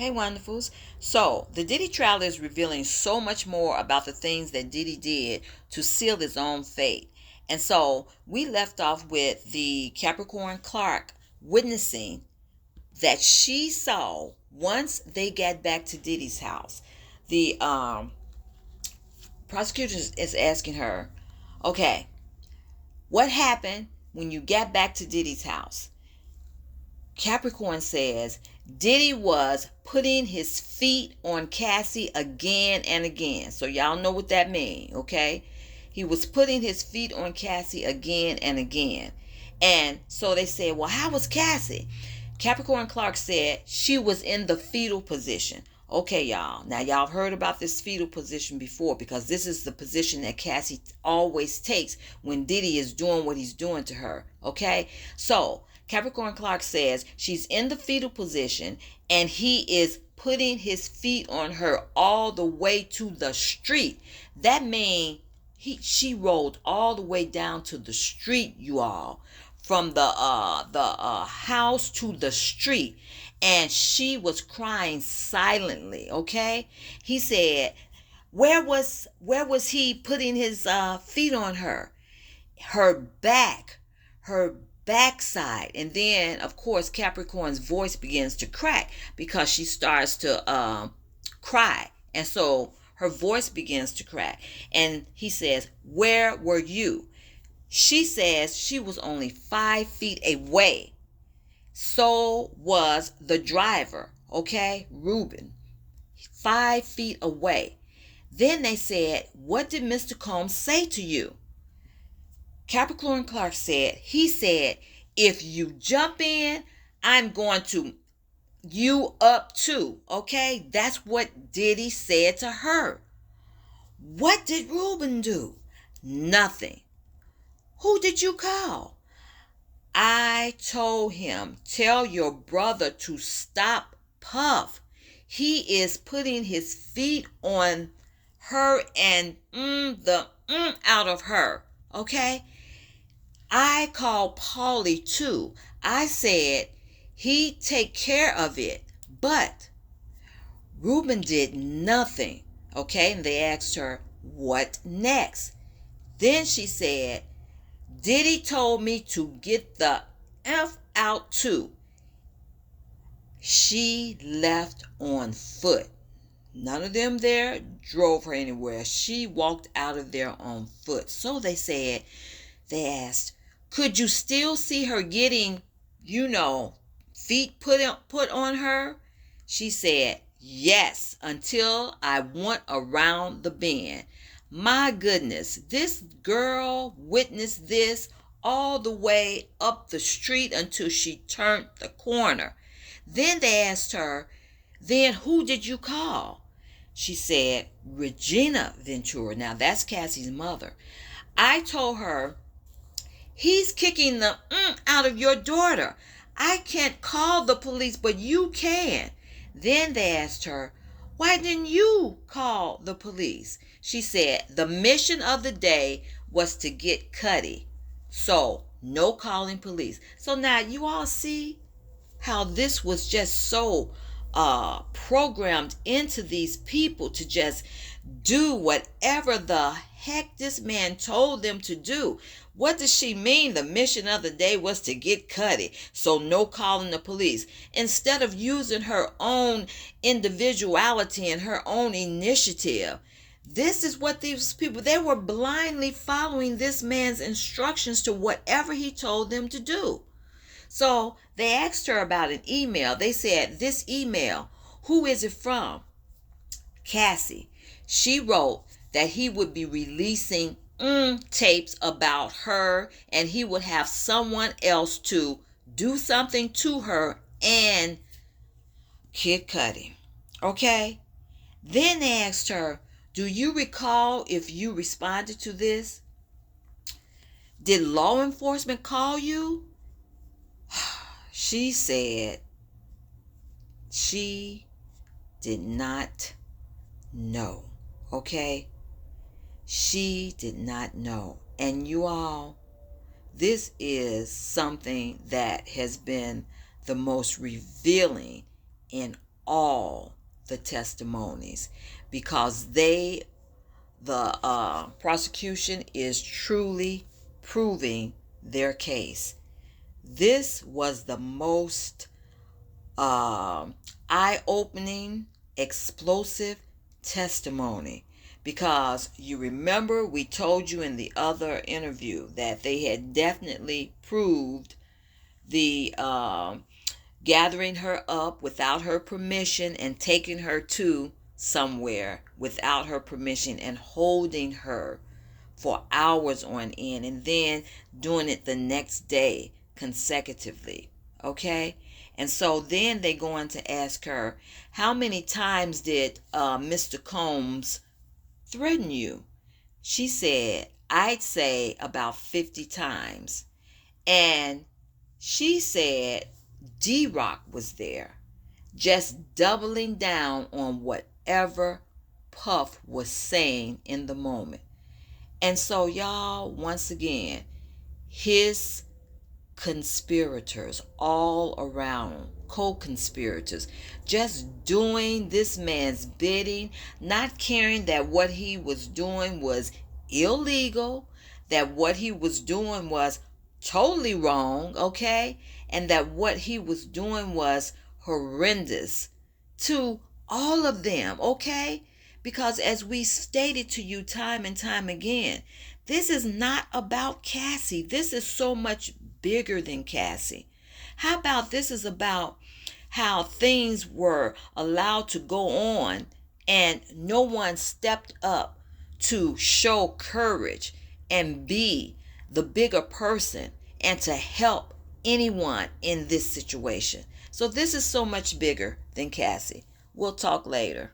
Hey, wonderfuls. So, the Diddy trial is revealing so much more about the things that Diddy did to seal his own fate. And so, we left off with the Capricorn Clark witnessing that she saw once they got back to Diddy's house. The prosecutor is asking her, okay, what happened when you got back to Diddy's house? Capricorn says Diddy was putting his feet on Cassie again and again. So y'all know what that means, okay? He was putting his feet on Cassie again and again. And so they said, well, how was Cassie? Capricorn Clark said she was in the fetal position. Okay, y'all. Now, y'all have heard about this fetal position before because this is the position that Cassie always takes when Diddy is doing what he's doing to her. Okay? So, Capricorn Clark says she's in the fetal position and he is putting his feet on her all the way to the street. That means she rolled all the way down to the street, you all. From the house to the street, and she was crying silently. Okay, he said, where was he putting his feet on her? Her backside. And then of course Capricorn's voice begins to crack because she starts to cry, and so her voice begins to crack, and he says, where were you? She says she was only 5 feet away. So was the driver, okay, Reuben, 5 feet away. Then they said, what did Mr. Combs say to you? Capricorn Clark said, he said, if you jump in, I'm going to you up too, okay? That's what Diddy said to her. What did Reuben do? Nothing. Who did you call? I told him, tell your brother to stop Puff. He is putting his feet on her and the out of her. Okay? I called Paulie too. I said he'd take care of it. But Reuben did nothing. Okay? And they asked her, what next? Then she said, Diddy told me to get the F out too. She left on foot. None of them there drove her anywhere. She walked out of there on foot. So they asked, could you still see her getting, feet put on her? She said, yes, until I went around the bend. My goodness, this girl witnessed this all the way up the street until she turned the corner. Then they asked her, then who did you call? She said, Regina Ventura. Now that's Cassie's mother. I told her, he's kicking the out of your daughter. I can't call the police, but you can. Then they asked her, why didn't you call the police? She said the mission of the day was to get Cuddy. So, no calling police. So now you all see how this was just so programmed into these people to just do whatever the heck this man told them to do. What does she mean? The mission of the day was to get Cuddy, so no calling the police. Instead of using her own individuality and her own initiative. This is what these people, they were blindly following this man's instructions to whatever he told them to do. So they asked her about an email. They said, this email, who is it from? Cassie. She wrote that he would be releasing tapes about her and he would have someone else to do something to her and Kid Cudi. Okay? Then they asked her, do you recall if you responded to this? Did law enforcement call you? She said she did not know. Okay? She did not know. And you all, this is something that has been the most revealing in all the testimonies, because the prosecution is truly proving their case. This was the most eye-opening, explosive testimony, because you remember we told you in the other interview that they had definitely proved the gathering her up without her permission and taking her to somewhere without her permission and holding her for hours on end, and then doing it the next day consecutively. Okay? And so then they go on to ask her, how many times did Mr. Combs threaten you? She said, I'd say about 50 times. And she said D-Rock was there, just doubling down on whatever Puff was saying in the moment. And so, y'all, once again, his conspirators all around, co-conspirators, just doing this man's bidding, not caring that what he was doing was illegal, that what he was doing was totally wrong, okay? And that what he was doing was horrendous to all of them, okay? Because as we stated to you time and time again, this is not about Cassie. This is so much bigger than Cassie. How about this is about how things were allowed to go on and no one stepped up to show courage and be the bigger person and to help anyone in this situation. So this is so much bigger than Cassie. We'll talk later.